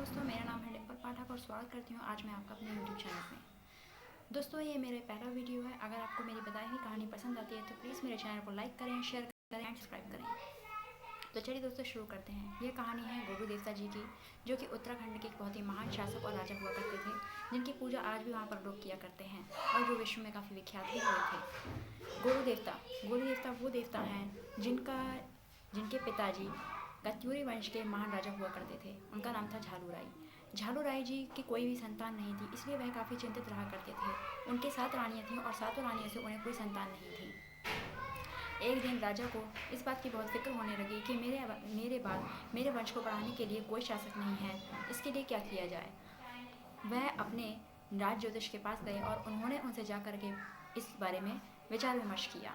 दोस्तों, मेरा नाम है डिम्पल पाठक और स्वागत करती हूँ आज मैं आपका अपने यूट्यूब चैनल में। दोस्तों, ये मेरा पहला वीडियो है। अगर आपको मेरी बताई हुई कहानी पसंद आती है तो प्लीज़ मेरे चैनल को लाइक करें, शेयर करें एंड सब्सक्राइब करें। तो चलिए दोस्तों, शुरू करते हैं। ये कहानी है गुरु देवता जी की, जो कि उत्तराखंड के एक बहुत ही महान शासक और राजा हुआ करते थे, जिनकी पूजा आज भी वहाँ पर लोग किया करते हैं और जो विश्व में काफ़ी विख्यात भी हुए थे। गुरु देवता वो देवता हैं जिनके पिताजी कत्यूरी वंश के महान राजा हुआ करते थे। उनका नाम था झालू राय जी की कोई भी संतान नहीं थी, इसलिए वह काफ़ी चिंतित रहा करते थे। उनके 7 रानियाँ थीं और 7 रानियों से उन्हें कोई संतान नहीं थी। एक दिन राजा को इस बात की बहुत फिक्र होने लगी कि मेरे बाद मेरे वंश को बढ़ाने के लिए कोई शासक नहीं है, इसके लिए क्या किया जाए। वह अपने राज ज्योतिष के पास गए और उन्होंने उनसे जाकर के इस बारे में विचार विमर्श किया।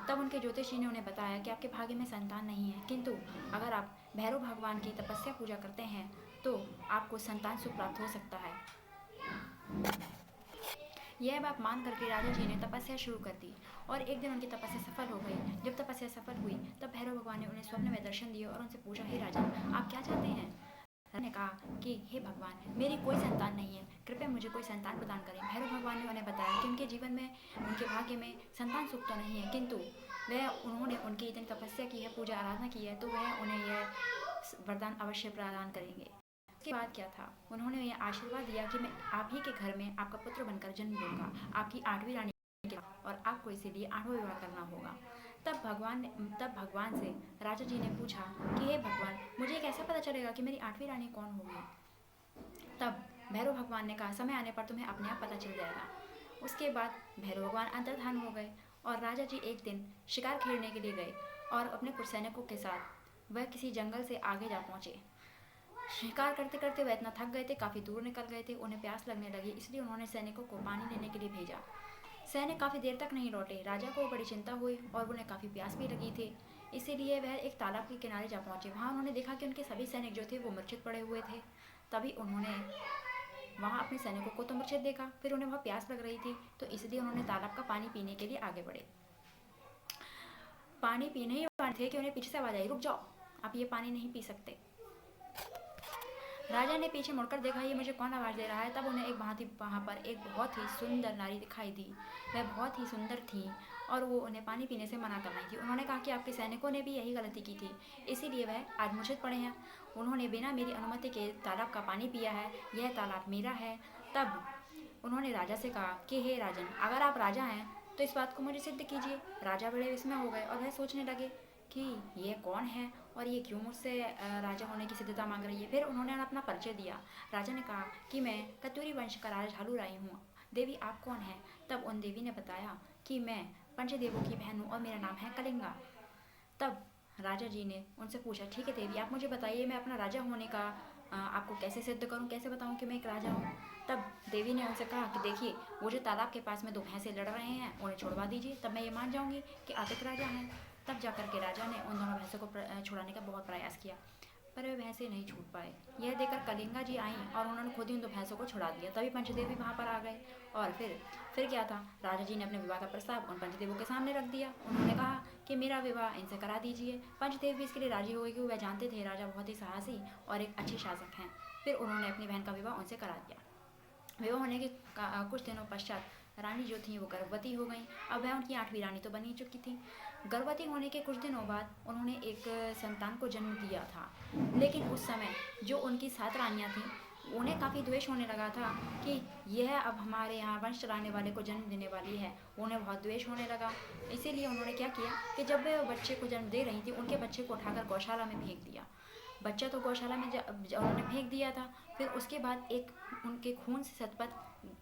तब उनके ज्योतिषी ने उन्हें बताया कि आपके भाग्य में संतान नहीं है, किंतु अगर आप भैरव भगवान की तपस्या पूजा करते हैं तो आपको संतान सुख प्राप्त हो सकता है। यह बात मान करके राजा जी ने तपस्या शुरू कर दी और एक दिन उनकी तपस्या सफल हो गई। जब तपस्या सफल हुई तब भैरव भगवान ने उन्हें स्वप्न में दर्शन दिए और उनसे पूछा, हे राजन, आप क्या चाहते हैं। राजा ने कहा कि हे भगवान, मेरी कोई संतान नहीं है, कृपया मुझे कोई संतान प्रदान करें। भैरव भगवान ने उन्हें बताया कि उनके जीवन में, उनके भाग्य में संतान सुख तो नहीं है, किंतु उन्होंने उनकी इतनी तपस्या की है, पूजा आराधना की है, तो वह उन्हें यह वरदान अवश्य प्रदान करेंगे। उसके बाद क्या था, उन्होंने यह आशीर्वाद दिया कि मैं आप ही के घर में आपका पुत्र बनकर जन्म लूँगा, आपकी 8वीं रानी और आपको इसीलिए 8वां विवाह करना होगा। तब भगवान से राजा जी ने पूछा कि हे भगवान, मुझे कैसे पता चलेगा कि मेरी 8वीं रानी कौन होगी। तब भैरव भगवान ने कहा, समय आने पर तुम्हें अपने आप पता चल जाएगा। उसके बाद भैरव भगवान अंतर्धान हो गए और राजा जी एक दिन शिकार खेलने के लिए गए और अपने कुछ सैनिकों के साथ वह किसी जंगल से आगे जा पहुँचे। शिकार करते करते वह इतना थक गए थे, काफ़ी दूर निकल गए थे, उन्हें प्यास लगने लगी, इसलिए उन्होंने सैनिकों को पानी लेने के लिए भेजा। सैनिक काफ़ी देर तक नहीं लौटे। राजा को बड़ी चिंता हुई और उन्हें काफ़ी प्यास भी लगी थी, इसीलिए वह एक तालाब के किनारे जा पहुँचे। वहाँ उन्होंने देखा कि उनके सभी सैनिक जो थे वो मूर्छित पड़े हुए थे। तभी उन्होंने वहाँ अपने सैनिकों को तो मूर्छित देखा, फिर उन्हें वहाँ प्यास लग रही थी, तो इसलिए उन्होंने तालाब का पानी पीने के लिए आगे बढ़े। पानी पीने ही वाले थे कि उन्हें पीछे से आवाज आई, रुक जाओ, आप ये पानी नहीं पी सकते। राजा ने पीछे मुड़कर देखा, ये मुझे कौन आवाज़ दे रहा है। तब उन्हें वहाँ पर एक बहुत ही सुंदर नारी दिखाई दी। वह बहुत ही सुंदर थी और वो उन्हें पानी पीने से मना कर रही थी। उन्होंने कहा कि आपके सैनिकों ने भी यही गलती की थी, इसीलिए वह आज मूर्छित पड़े हैं। उन्होंने बिना मेरी अनुमति के तालाब का पानी पिया है, यह तालाब मेरा है। तब उन्होंने राजा से कहा कि हे राजन, अगर आप राजा हैं तो इस बात को मुझे सिद्ध कीजिए। राजा बड़े विस्मय हो गए और वह सोचने लगे कि ये कौन है और ये क्यों मुझसे राजा होने की सिद्धता मांग रही है। फिर उन्होंने अपना परिचय दिया। राजा ने कहा कि मैं कत्यूरी वंश का राजा झालू राय हूँ। देवी, आप कौन हैं। तब उन देवी ने बताया कि मैं पंचदेवों की बहन हूँ और मेरा नाम है कलिंगा। तब राजा जी ने उनसे पूछा, ठीक है देवी, आप मुझे बताइए, मैं अपना राजा होने का आपको कैसे सिद्ध करूं, कैसे बताऊं कि मैं एक राजा हूं। तब देवी ने उनसे कहा कि देखिए, वो जो तालाब के पास में 2 भैंसे लड़ रहे हैं, उन्हें छुड़वा दीजिए, तब मैं ये मान जाऊंगी कि आप एक राजा हैं। तब जाकर के राजा ने उन दोनों भैंसों को छुड़ाने का बहुत प्रयास किया, पर वे भैंसे नहीं छूट पाए। यह देखकर कलिंगा जी आई और उन्होंने खुद ही उन 2 भैंसों को छुड़ा दिया। तभी पंचदेव भी वहाँ पर आ गए और फिर क्या था, राजा जी ने अपने विवाह का प्रस्ताव उन पंचदेवों के सामने रख दिया। उन्होंने कहा कि मेरा विवाह इनसे करा दीजिए। पंचदेव भी इसके लिए राजी हो गए कि वह जानते थे राजा बहुत ही साहसी और एक अच्छे शासक हैं। फिर उन्होंने अपनी बहन का विवाह उनसे करा दिया। विवाह होने के कुछ दिनों पश्चात रानी जो थी वो गर्भवती हो गई। अब वह उनकी 8वीं रानी तो बनी चुकी थी। गर्भवती होने के कुछ दिनों बाद उन्होंने एक संतान को जन्म दिया था, लेकिन उस समय जो उनकी 7 रानियाँ थीं, उन्हें काफ़ी द्वेष होने लगा था कि यह अब हमारे यहाँ वंश चलाने वाले को जन्म देने वाली है। उन्हें बहुत द्वेष होने लगा, इसीलिए उन्होंने क्या किया कि जब वे बच्चे को जन्म दे रही थी, उनके बच्चे को उठाकर गौशाला में फेंक दिया। बच्चा तो गौशाला में उन्होंने फेंक दिया था। फिर उसके बाद एक उनके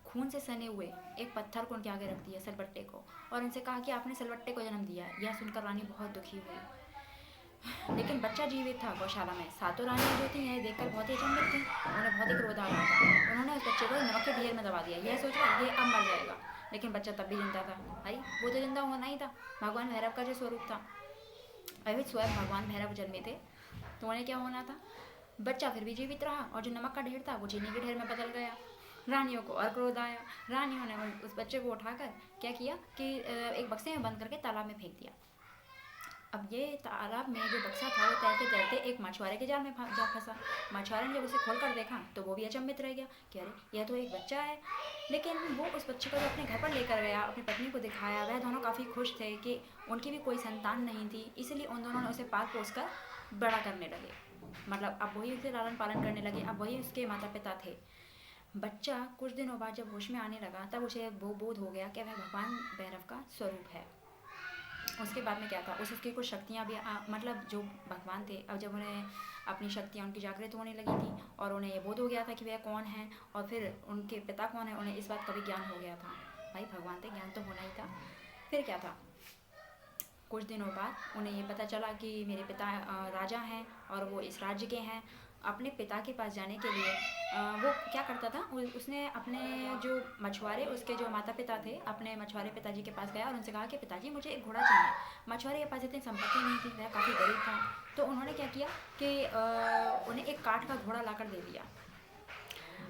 खून से सने हुए एक पत्थर को उनके आगे रख दिया, सलबट्टे को, और उनसे कहा कि आपने सलबट्टे को जन्म दिया। यह सुनकर रानी बहुत दुखी हुई, लेकिन बच्चा जीवित था गौशाला में। 7 रानियाँ जो थी यह देखकर बहुत ही अचंभित थी। उन्हें बहुत ही क्रोध आ रहा था। उन्होंने उस बच्चे को नमक के ढेर में दबा दिया, यह सोचकर ये अब मर जाएगा, लेकिन बच्चा तब भी जिंदा था। भाई, वो तो जिंदा होना ही था, भगवान भैरव का जो स्वरूप था। अभी स्वयं भगवान भैरव जन्मे थे, तो उन्हें क्या होना था। बच्चा फिर भी जीवित रहा और जो नमक का ढेर था वो चीनी के ढेर में बदल गया। रानियों को और क्रोध आया। रानियों ने उस बच्चे को उठाकर क्या किया कि एक बक्से में बंद करके तालाब में फेंक दिया। अब ये तालाब में जो बक्सा था वो तैरते तैरते एक मछुआरे के जाल में जा फंसा। मछुआरे ने जब उसे खोल कर देखा तो वो भी अचंभित रह गया कि अरे यह तो एक बच्चा है। लेकिन वो उस बच्चे को जो अपने घर पर लेकर गया, अपनी पत्नी को दिखाया, वह दोनों काफ़ी खुश थे कि उनकी भी कोई संतान नहीं थी, इसलिए उन दोनों ने उसे पाल पोस कर बड़ा करने लगे। मतलब अब वही उसे लालन पालन करने लगे, अब वही उसके माता पिता थे। बच्चा कुछ दिनों बाद जब होश में आने लगा तब उसे वो बोध हो गया कि वह भगवान भैरव का स्वरूप है। उसके बाद में क्या था, उसकी कुछ शक्तियाँ भी मतलब जो भगवान थे, अब जब उन्हें अपनी शक्तियाँ उनकी जागृत होने लगी थी और उन्हें ये बोध हो गया था कि वह कौन है और फिर उनके पिता कौन है, उन्हें इस बात का भी ज्ञान हो गया था। भाई भगवान थे, ज्ञान तो होना ही था। फिर क्या था, कुछ दिनों बाद उन्हें ये पता चला कि मेरे पिता राजा हैं और वो इस राज्य के हैं। अपने पिता के पास जाने के लिए वो क्या करता था, उसने अपने जो मछुआरे उसके जो माता पिता थे, अपने मछुआरे पिताजी के पास गया और उनसे कहा कि पिताजी मुझे एक घोड़ा चाहिए। मछुआरे के पास इतनी संपत्ति नहीं थी, वह काफ़ी गरीब था, तो उन्होंने क्या किया कि उन्हें एक काठ का घोड़ा ला कर दे दिया।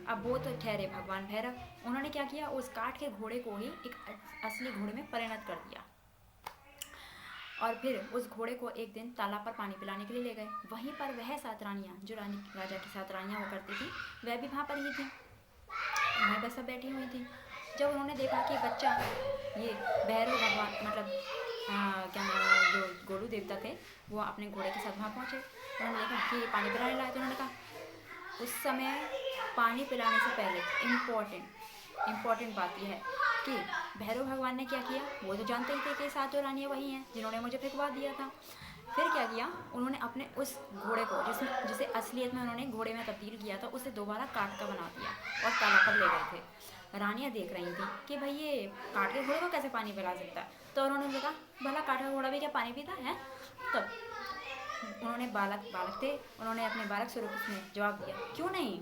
अब वो तो ठहरे भगवान भैरव, उन्होंने क्या किया, उस काठ के घोड़े को ही एक असली घोड़े में परिणत कर दिया और फिर उस घोड़े को एक दिन तालाब पर पानी पिलाने के लिए ले गए। वहीं पर वह 7 रानियाँ, जो रानी राजा की 7 रानियाँ हुआ करती थी, वह भी वहाँ पर ही थी, वहीं पर सब बैठी हुई थी। जब उन्होंने देखा कि बच्चा ये भैरव भगवान मतलब क्या नाम है, जो गोलू देवता थे, वो अपने घोड़े के साथ वहाँ पहुँचे। उन्होंने देखा कि ये पानी पिलाने लाए, तो उन्होंने कहा उस समय पानी पिलाने से पहले इम्पॉर्टेंट बात यह है कि भैरव भगवान ने क्या किया, वो तो जानते ही थे कि 7 रानियाँ वही हैं जिन्होंने मुझे फेंकवा दिया था। फिर क्या किया, उन्होंने अपने उस घोड़े को जिसे असलियत में उन्होंने घोड़े में तब्दील किया था, उसे दोबारा काट का बना दिया और तालाब पर ले गए थे। रानियाँ देख रही थी कि भाई ये काट के घोड़े को कैसे पानी पिला सकता है, तो उन्होंने कहा भला काट का घोड़ा भी क्या पानी पीता है। तब उन्होंने बालक थे, उन्होंने अपने बालक स्वरूप में जवाब दिया क्यों नहीं,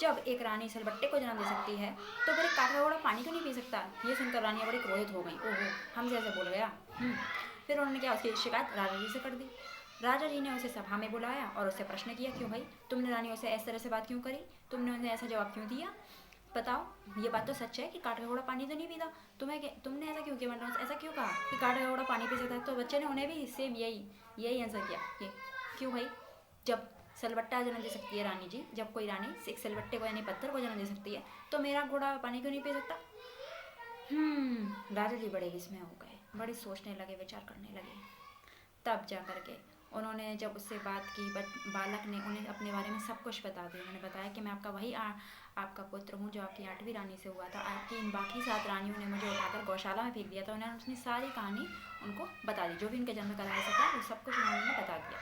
जब एक रानी सलबट्टे को जन्म दे सकती है तो फिर काठ का घोड़ा पानी क्यों नहीं पी सकता। ये सुनकर रानियाँ बड़ी क्रोधित हो गई, ओहो हमसे ऐसे बोल गया। फिर उन्होंने क्या, उसकी शिकायत राजा जी से कर दी। राजा जी ने उसे सभा में बुलाया और उससे प्रश्न किया, क्यों भाई तुमने रानियों से इस तरह से बात क्यों करी, तुमने उन्हें ऐसा जवाब क्यों दिया, बताओ ये बात तो सच है कि काठ का घोड़ा पानी तो नहीं पीता, तुमने ऐसा क्यों किया, मतलब ऐसा क्यों कहा कि काठ का घोड़ा पानी पी सकता है। तो बच्चे ने उन्हें भी सेम यही आंसर किया कि क्यों भाई, जब सलबट्टा जन्म दे सकती है रानी जी, जब कोई रानी एक सलबट्टे को यानी पत्थर को जन्म दे सकती है, तो मेरा घोड़ा पानी क्यों नहीं पी सकता। राजा जी बड़े विस्मय हो गए, बड़े सोचने लगे, विचार करने लगे। तब जा कर के उन्होंने जब उससे बात की, बालक ने उन्हें अपने बारे में सब कुछ बता दिया। उन्होंने बताया कि मैं आपका वही आपका पुत्र हूँ जो आपकी 8वीं रानी से हुआ था, आपकी इन बाकी 7 रानियों ने मुझे उठाकर गौशाला में फेंक दिया था। उन्होंने अपनी सारी कहानी उनको बता दी, जो भी उनके जन्म का रहस्य था वो सब कुछ उन्होंने बता दिया।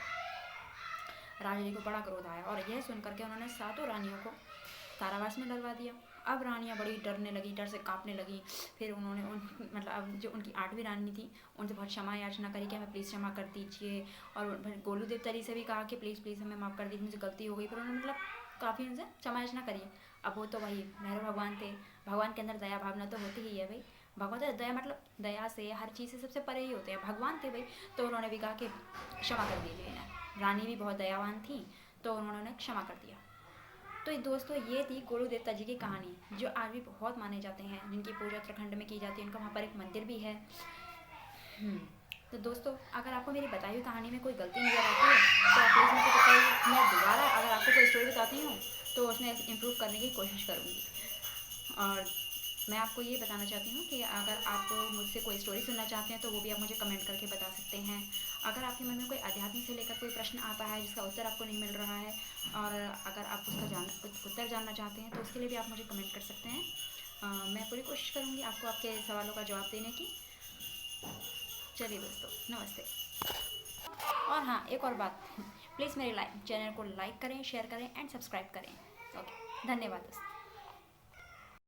राजा जी को बड़ा क्रोध आया और यह सुनकर के उन्होंने 7 रानियों को कारावास में डलवा दिया। अब रानियाँ बड़ी डरने लगी, डर से कांपने लगी। फिर उन्होंने मतलब अब जो उनकी 8वीं रानी थी उनसे बहुत क्षमा याचना करी कि हमें प्लीज़ क्षमा कर दीजिए, और गोलू देवता जी से भी कहा कि प्लीज़ हमें माफ़ कर दीजिए, मुझे गलती हो गई। फिर उन्होंने मतलब काफ़ी उनसे क्षमा याचना करी। अब वो तो वही भैरव भगवान थे, भगवान के अंदर दया भावना तो होती ही है भाई, भगवान तो दया मतलब दया से हर चीज़ से सबसे परे ही होते हैं, भगवान थे भाई। तो उन्होंने भी कहा कि क्षमा कर दीजिए। रानी भी बहुत दयावान थी तो उन्होंने क्षमा कर दिया। तो दोस्तों ये थी गोलू देवता जी की कहानी, जो आज भी बहुत माने जाते हैं, जिनकी पूजा उत्तराखंड में की जाती है, उनका वहाँ पर एक मंदिर भी है। तो दोस्तों अगर आपको मेरी बताई हुई कहानी में कोई गलती नजर आती है तो आप प्लीज़ मुझे बताइए, मैं दोबारा अगर आपको कोई स्टोरी बताती हूँ तो उसमें इम्प्रूव करने की कोशिश करूँगी। और मैं आपको ये बताना चाहती हूँ कि अगर आप मुझसे कोई स्टोरी सुनना चाहते हैं तो वो भी आप मुझे कमेंट करके बता सकते हैं। अगर आपके मन में कोई अध्यात्म से लेकर कोई प्रश्न आता है जिसका उत्तर आपको नहीं मिल रहा है, और अगर आप उसका उत्तर जानना चाहते हैं तो उसके लिए भी आप मुझे कमेंट कर सकते हैं। मैं पूरी कोशिश करूँगी आपको आपके सवालों का जवाब देने की। चलिए दोस्तों, नमस्ते। और हाँ, एक और बात, प्लीज़ मेरे चैनल को लाइक करें, शेयर करें एंड सब्सक्राइब करें। ओके, धन्यवाद दोस्तों।